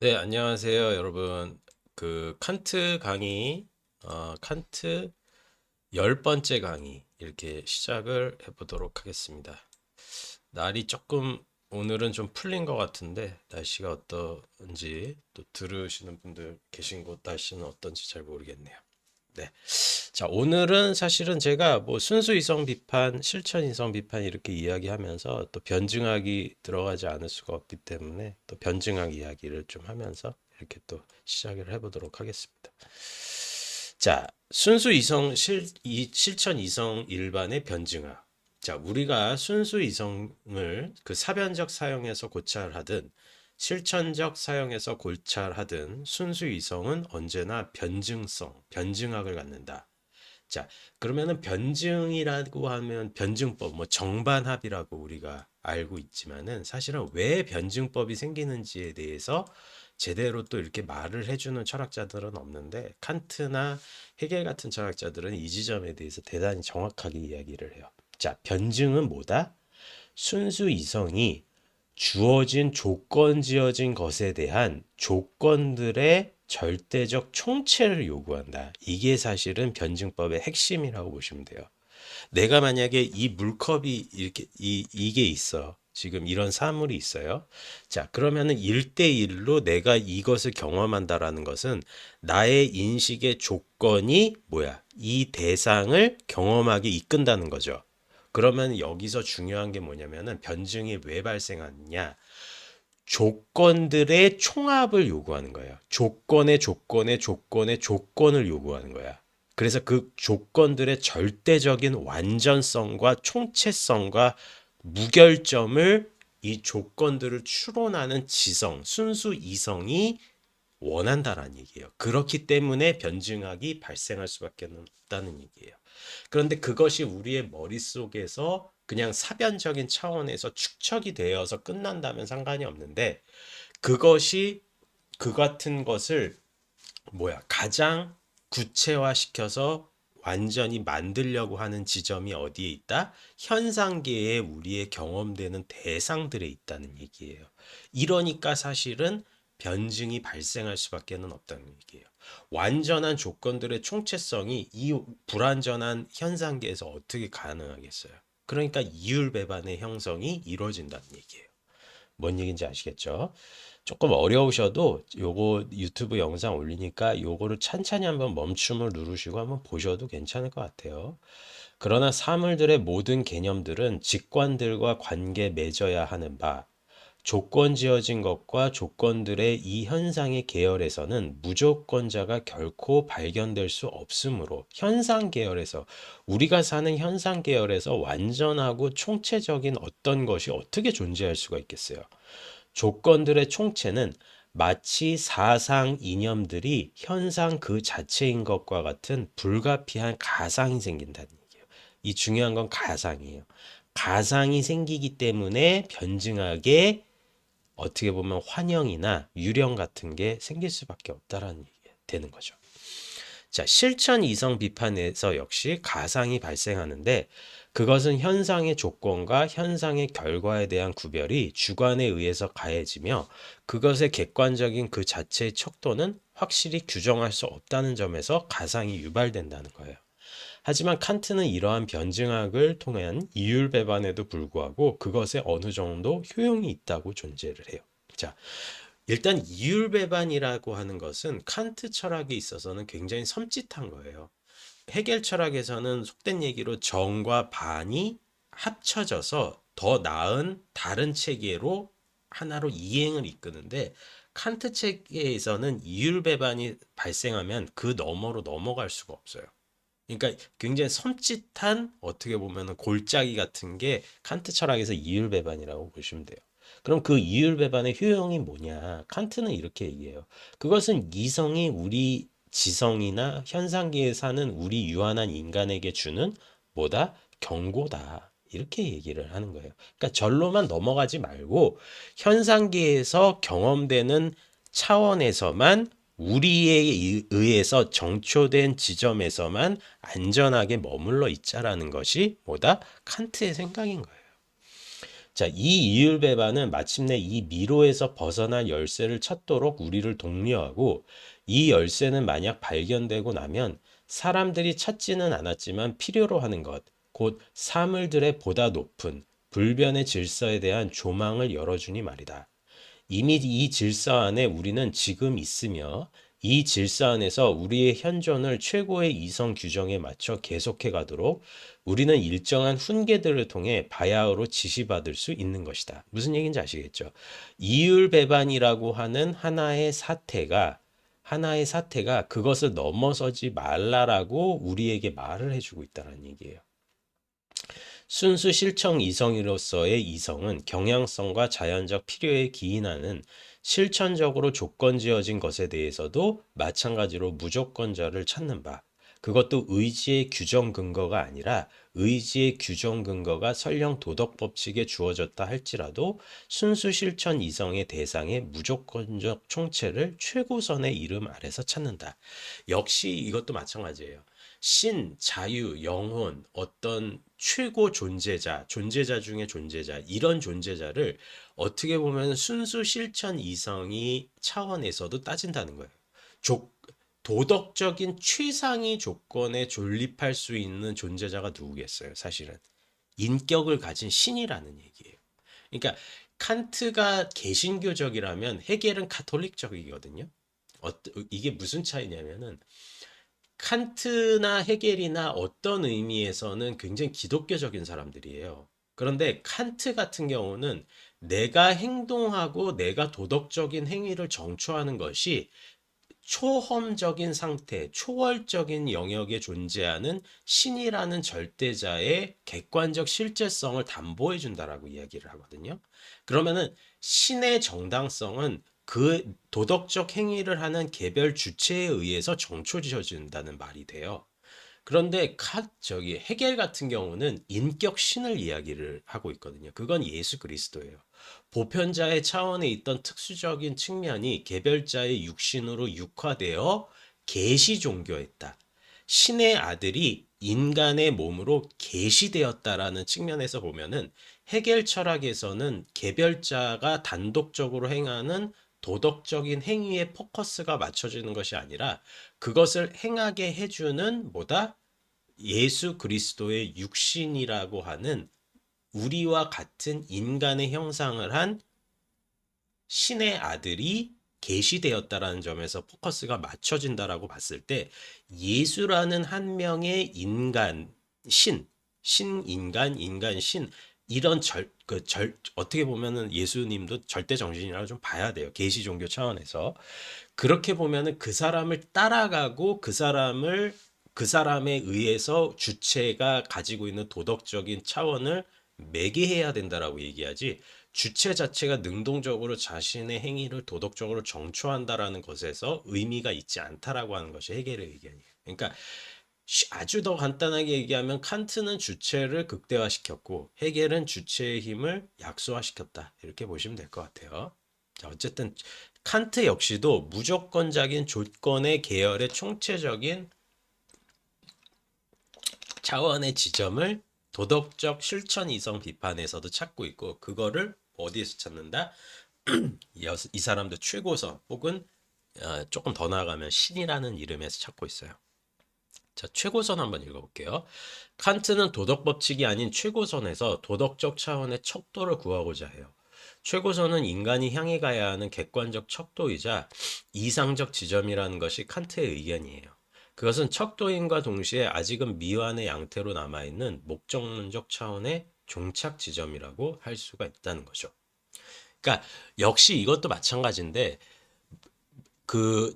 네, 안녕하세요, 여러분. 칸트 강의, 칸트 10번째 강의 이렇게 시작을 해보도록 하겠습니다. 날이 조금 오늘은 좀 풀린 것 같은데 날씨가 어떤지 또 들으시는 분들 계신 곳 날씨는 어떤지 잘 모르겠네요. 네. 자, 오늘은 사실은 제가 뭐 순수 이성 비판, 실천 이성 비판 이렇게 이야기하면서 또 변증학이 들어가지 않을 수가 없기 때문에 또 변증학 이야기를 좀 하면서 이렇게 또 시작을 해보도록 하겠습니다. 자, 순수 이성 실천 이성 일반의 변증학. 자, 우리가 순수 이성을 그 사변적 사용에서 고찰하든 실천적 사용에서 고찰하든 순수 이성은 언제나 변증성, 변증학을 갖는다. 자, 그러면은 변증이라고 하면 변증법, 뭐 정반합이라고 우리가 알고 있지만은 사실은 왜 변증법이 생기는지에 대해서 제대로 또 이렇게 말을 해주는 철학자들은 없는데 칸트나 헤겔 같은 철학자들은 이 지점에 대해서 대단히 정확하게 이야기를 해요. 자, 변증은 뭐다? 순수 이성이 주어진 조건 지어진 것에 대한 조건들의 절대적 총체를 요구한다. 이게 사실은 변증법의 핵심이라고 보시면 돼요. 내가 만약에 이 물컵이 이렇게 이게 있어. 지금 이런 사물이 있어요. 자, 그러면은 1대1로 내가 이것을 경험한다라는 것은 나의 인식의 조건이 뭐야? 이 대상을 경험하게 이끈다는 거죠. 그러면 여기서 중요한 게 뭐냐면은 변증이 왜 발생하느냐? 조건들의 총합을 요구하는 거예요. 조건의 조건을 요구하는 거야. 그래서 그 조건들의 절대적인 완전성과 총체성과 무결점을 이 조건들을 추론하는 지성, 순수 이성이 원한다라는 얘기예요. 그렇기 때문에 변증학이 발생할 수밖에 없다는 얘기예요. 그런데 그것이 우리의 머릿속에서 그냥 사변적인 차원에서 축적이 되어서 끝난다면 상관이 없는데 그것이 그 같은 것을 가장 구체화시켜서 완전히 만들려고 하는 지점이 어디에 있다? 현상계에 우리의 경험되는 대상들에 있다는 얘기예요. 이러니까 사실은 변증이 발생할 수밖에 없다는 얘기예요. 완전한 조건들의 총체성이 이 불완전한 현상계에서 어떻게 가능하겠어요? 그러니까 이율배반의 형성이 이루어진다는 얘기예요. 뭔 얘기인지 아시겠죠? 조금 어려우셔도 요거 유튜브 영상 올리니까 요거를 찬찬히 한번 멈춤을 누르시고 한번 보셔도 괜찮을 것 같아요. 그러나 사물들의 모든 개념들은 직관들과 관계 맺어야 하는 바, 조건 지어진 것과 조건들의 이 현상의 계열에서는 무조건자가 결코 발견될 수 없으므로 현상 계열에서 우리가 사는 현상 계열에서 완전하고 총체적인 어떤 것이 어떻게 존재할 수가 있겠어요? 조건들의 총체는 마치 사상 이념들이 현상 그 자체인 것과 같은 불가피한 가상이 생긴다는 얘기예요. 이 중요한 건 가상이에요. 가상이 생기기 때문에 변증하게 어떻게 보면 환영이나 유령 같은 게 생길 수밖에 없다라는 얘기 되는 거죠. 자, 실천 이성 비판에서 역시 가상이 발생하는데 그것은 현상의 조건과 현상의 결과에 대한 구별이 주관에 의해서 가해지며 그것의 객관적인 그 자체의 척도는 확실히 규정할 수 없다는 점에서 가상이 유발된다는 거예요. 하지만 칸트는 이러한 변증학을 통한 이율 배반에도 불구하고 그것에 어느 정도 효용이 있다고 존재를 해요. 자, 일단 이율배반이라고 하는 것은 칸트 철학에 있어서는 굉장히 섬찟한 거예요. 해겔 철학에서는 속된 얘기로 정과 반이 합쳐져서 더 나은 다른 체계로 하나로 이행을 이끄는데 칸트 체계에서는 이율배반이 발생하면 그 너머로 넘어갈 수가 없어요. 그러니까 굉장히 섬찟한 어떻게 보면 골짜기 같은 게 칸트 철학에서 이율배반이라고 보시면 돼요. 그럼 그 이율배반의 효용이 뭐냐? 칸트는 이렇게 얘기해요. 그것은 이성이 우리 지성이나 현상계에 사는 우리 유한한 인간에게 주는 뭐다? 경고다. 이렇게 얘기를 하는 거예요. 그러니까 절로만 넘어가지 말고 현상계에서 경험되는 차원에서만 우리에 의해서 정초된 지점에서만 안전하게 머물러 있자라는 것이 뭐다? 칸트의 생각인 거예요. 자, 이 이율배반은 마침내 이 미로에서 벗어난 열쇠를 찾도록 우리를 독려하고, 이 열쇠는 만약 발견되고 나면 사람들이 찾지는 않았지만 필요로 하는 것, 곧 사물들의 보다 높은 불변의 질서에 대한 조망을 열어주니 말이다. 이미 이 질서 안에 우리는 지금 있으며, 이 질서 안에서 우리의 현존을 최고의 이성 규정에 맞춰 계속해 가도록 우리는 일정한 훈계들을 통해 바야흐로 지시받을 수 있는 것이다. 무슨 얘기인지 아시겠죠? 이율배반이라고 하는 하나의 사태가 그것을 넘어서지 말라라고 우리에게 말을 해주고 있다는 얘기예요. 순수 실청 이성으로서의 이성은 경향성과 자연적 필요에 기인하는 실천적으로 조건지어진 것에 대해서도 마찬가지로 무조건자를 찾는 바. 그것도 의지의 규정 근거가 아니라 의지의 규정 근거가 설령 도덕 법칙에 주어졌다 할지라도 순수 실천 이성의 대상의 무조건적 총체를 최고선의 이름 아래서 찾는다. 역시 이것도 마찬가지예요. 신, 자유, 영혼, 어떤 최고 존재자 중에 존재자, 이런 존재자를 어떻게 보면 순수 실천 이성이 차원에서도 따진다는 거예요. 조, 도덕적인 최상위 조건에 존립할 수 있는 존재자가 누구겠어요, 사실은. 인격을 가진 신이라는 얘기예요. 그러니까 칸트가 개신교적이라면 헤겔은 가톨릭적이거든요. 이게 무슨 차이냐면은 칸트나 헤겔이나 어떤 의미에서는 굉장히 기독교적인 사람들이에요. 그런데 칸트 같은 경우는 내가 행동하고 내가 도덕적인 행위를 정초하는 것이 초험적인 상태, 초월적인 영역에 존재하는 신이라는 절대자의 객관적 실제성을 담보해 준다라고 이야기를 하거든요. 그러면은 신의 정당성은 그 도덕적 행위를 하는 개별 주체에 의해서 정초지어진다는 말이 돼요. 그런데 헤겔 같은 경우는 인격 신을 이야기를 하고 있거든요. 그건 예수 그리스도예요. 보편자의 차원에 있던 특수적인 측면이 개별자의 육신으로 육화되어 계시 종교했다. 신의 아들이 인간의 몸으로 계시되었다라는 측면에서 보면은 헤겔 철학에서는 개별자가 단독적으로 행하는 도덕적인 행위에 포커스가 맞춰지는 것이 아니라 그것을 행하게 해주는 뭐다? 예수 그리스도의 육신이라고 하는 우리와 같은 인간의 형상을 한 신의 아들이 계시되었다라는 점에서 포커스가 맞춰진다라고 봤을 때 예수라는 한 명의 인간, 신인간, 인간, 이런 어떻게 보면은 예수님도 절대 정신이라고 좀 봐야 돼요. 계시 종교 차원에서. 그렇게 보면은 그 사람을 따라가고 그 사람에 의해서 주체가 가지고 있는 도덕적인 차원을 매개해야 된다라고 얘기하지, 주체 자체가 능동적으로 자신의 행위를 도덕적으로 정초한다라는 것에서 의미가 있지 않다라고 하는 것이 헤겔의 의견이에요. 그러니까 아주 더 간단하게 얘기하면 칸트는 주체를 극대화시켰고 헤겔은 주체의 힘을 약소화시켰다. 이렇게 보시면 될 것 같아요. 자, 어쨌든 칸트 역시도 무조건적인 조건의 계열의 총체적인 차원의 지점을 도덕적 실천 이성 비판에서도 찾고 있고, 그거를 어디에서 찾는다? 이 사람도 최고선 혹은 조금 더 나아가면 신이라는 이름에서 찾고 있어요. 자, 최고선 한번 읽어볼게요. 칸트는 도덕 법칙이 아닌 최고선에서 도덕적 차원의 척도를 구하고자 해요. 최고선은 인간이 향해 가야 하는 객관적 척도이자 이상적 지점이라는 것이 칸트의 의견이에요. 그것은 척도임과 동시에 아직은 미완의 양태로 남아있는 목적론적 차원의 종착 지점이라고 할 수가 있다는 거죠. 그러니까 역시 이것도 마찬가지인데,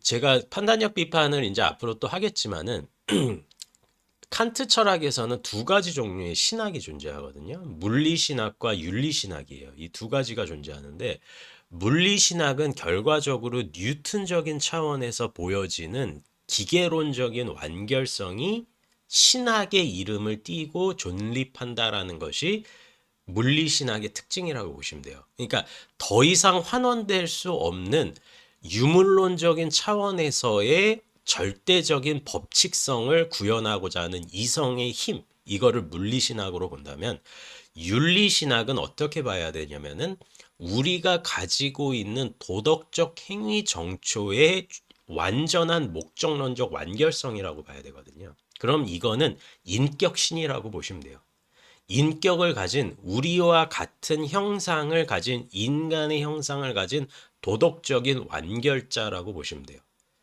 제가 판단력 비판을 이제 앞으로 또 하겠지만은 칸트 철학에서는 두 가지 종류의 신학이 존재하거든요. 물리신학과 윤리신학이에요. 이 두 가지가 존재하는데, 물리신학은 결과적으로 뉴턴적인 차원에서 보여지는 기계론적인 완결성이 신학의 이름을 띠고 존립한다라는 것이 물리신학의 특징이라고 보시면 돼요. 그러니까 더 이상 환원될 수 없는 유물론적인 차원에서의 절대적인 법칙성을 구현하고자 하는 이성의 힘, 이거를 물리신학으로 본다면, 윤리신학은 어떻게 봐야 되냐면은 우리가 가지고 있는 도덕적 행위 정초의 완전한 목적론적 완결성이라고 봐야 되거든요. 그럼 이거는 인격신이라고 보시면 돼요. 인격을 가진 우리와 같은 형상을 가진 인간의 형상을 가진 도덕적인 완결자라고 보시면 돼요.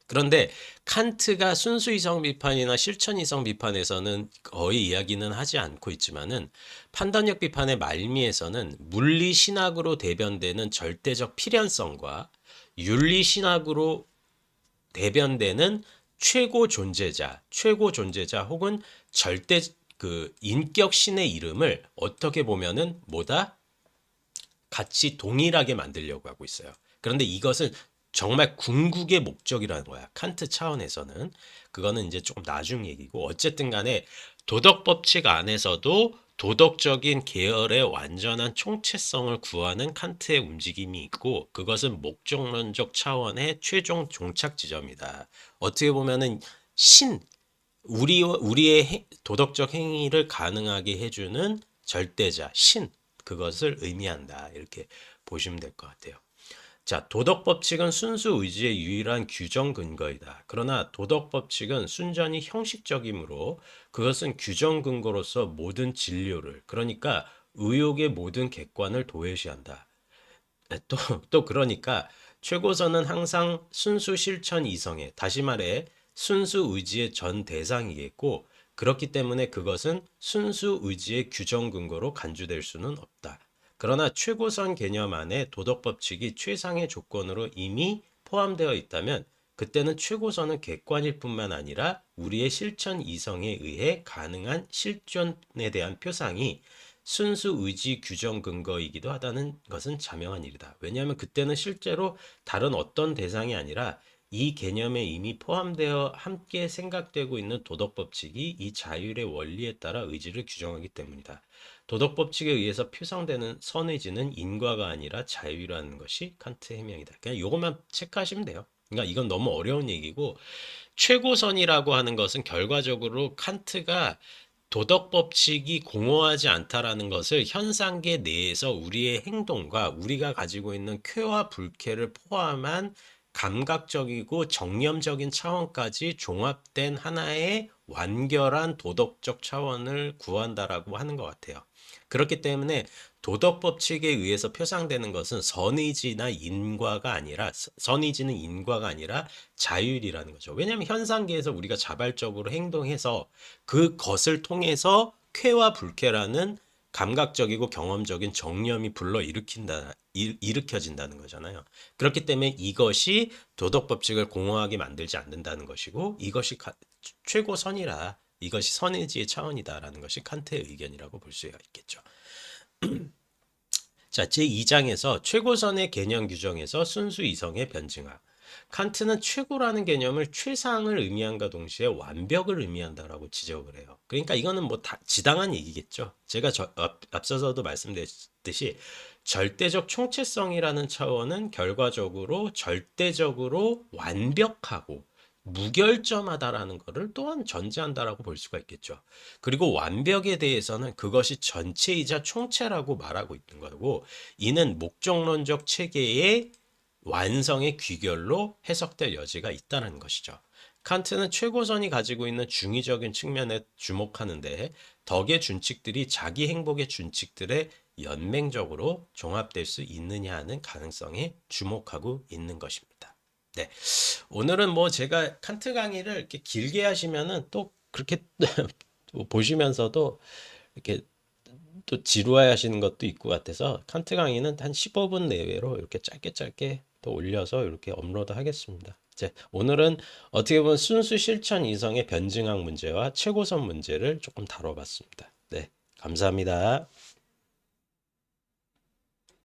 그런데 칸트가 순수이성 비판이나 실천이성 비판에서는 거의 이야기는 하지 않고 있지만은 판단력 비판의 말미에서는 물리신학으로 대변되는 절대적 필연성과 윤리신학으로 대변되는 최고 존재자 혹은 절대 그 인격신의 이름을 어떻게 보면은 뭐다? 같이 동일하게 만들려고 하고 있어요. 그런데 이것은 정말 궁극의 목적이라는 거야. 칸트 차원에서는. 그거는 이제 조금 나중 얘기고 어쨌든 간에 도덕 법칙 안에서도 도덕적인 계열의 완전한 총체성을 구하는 칸트의 움직임이 있고 그것은 목적론적 차원의 최종 종착 지점이다. 어떻게 보면은 신 우리의 도덕적 행위를 가능하게 해주는 절대자, 신, 그것을 의미한다. 이렇게 보시면 될 것 같아요. 자, 도덕 법칙은 순수 의지의 유일한 규정 근거이다. 그러나 도덕 법칙은 순전히 형식적이므로 그것은 규정 근거로서 모든 진료를, 그러니까 의욕의 모든 객관을 도외시한다. 또, 또 그러니까 최고선은 항상 순수 실천 이성에, 다시 말해 순수 의지의 전 대상이겠고 그렇기 때문에 그것은 순수 의지의 규정 근거로 간주될 수는 없다. 그러나 최고선 개념 안에 도덕 법칙이 최상의 조건으로 이미 포함되어 있다면 그때는 최고선은 객관일 뿐만 아니라 우리의 실천 이성에 의해 가능한 실존에 대한 표상이 순수 의지 규정 근거이기도 하다는 것은 자명한 일이다. 왜냐하면 그때는 실제로 다른 어떤 대상이 아니라 이 개념에 이미 포함되어 함께 생각되고 있는 도덕 법칙이 이 자율의 원리에 따라 의지를 규정하기 때문이다. 도덕 법칙에 의해서 표상되는 선의지는 인과가 아니라 자유라는 것이 칸트의 해명이다. 그냥 이것만 체크하시면 돼요. 그러니까 이건 너무 어려운 얘기고 최고선이라고 하는 것은 결과적으로 칸트가 도덕 법칙이 공허하지 않다라는 것을 현상계 내에서 우리의 행동과 우리가 가지고 있는 쾌와 불쾌를 포함한 감각적이고 정념적인 차원까지 종합된 하나의 완결한 도덕적 차원을 구한다라고 하는 것 같아요. 그렇기 때문에 도덕 법칙에 의해서 표상되는 것은 선의지나 인과가 아니라 선의지는 인과가 아니라 자율이라는 거죠. 왜냐하면 현상계에서 우리가 자발적으로 행동해서 그것을 통해서 쾌와 불쾌라는 감각적이고 경험적인 정념이 일으켜진다는 거잖아요. 그렇기 때문에 이것이 도덕 법칙을 공허하게 만들지 않는다는 것이고 이것이 최고선이라 이것이 선의지의 차원이다라는 것이 칸트의 의견이라고 볼 수가 있겠죠. 자, 제2장에서 최고선의 개념 규정에서 순수 이성의 변증학. 칸트는 최고라는 개념을 최상을 의미한과 동시에 완벽을 의미한다라고 지적을 해요. 그러니까 이거는 뭐 다 지당한 얘기겠죠. 제가 앞서서도 말씀드렸듯이 절대적 총체성이라는 차원은 결과적으로 절대적으로 완벽하고 무결점하다라는 것을 또한 전제한다라고 볼 수가 있겠죠. 그리고 완벽에 대해서는 그것이 전체이자 총체라고 말하고 있는 거고 이는 목적론적 체계의 완성의 귀결로 해석될 여지가 있다는 것이죠. 칸트는 최고선이 가지고 있는 중의적인 측면에 주목하는데 덕의 준칙들이 자기 행복의 준칙들에 연맹적으로 종합될 수 있느냐 하는 가능성에 주목하고 있는 것입니다. 네. 오늘은 뭐 제가 칸트 강의를 이렇게 길게 하시면은 또 그렇게 보시면서도 이렇게 또 지루해 하시는 것도 있고 같아서 칸트 강의는 한 15분 내외로 이렇게 짧게 짧게 또 올려서 이렇게 업로드 하겠습니다. 이제 오늘은 어떻게 보면 순수 실천 이성의 변증학 문제와 최고선 문제를 조금 다뤄봤습니다. 네, 감사합니다.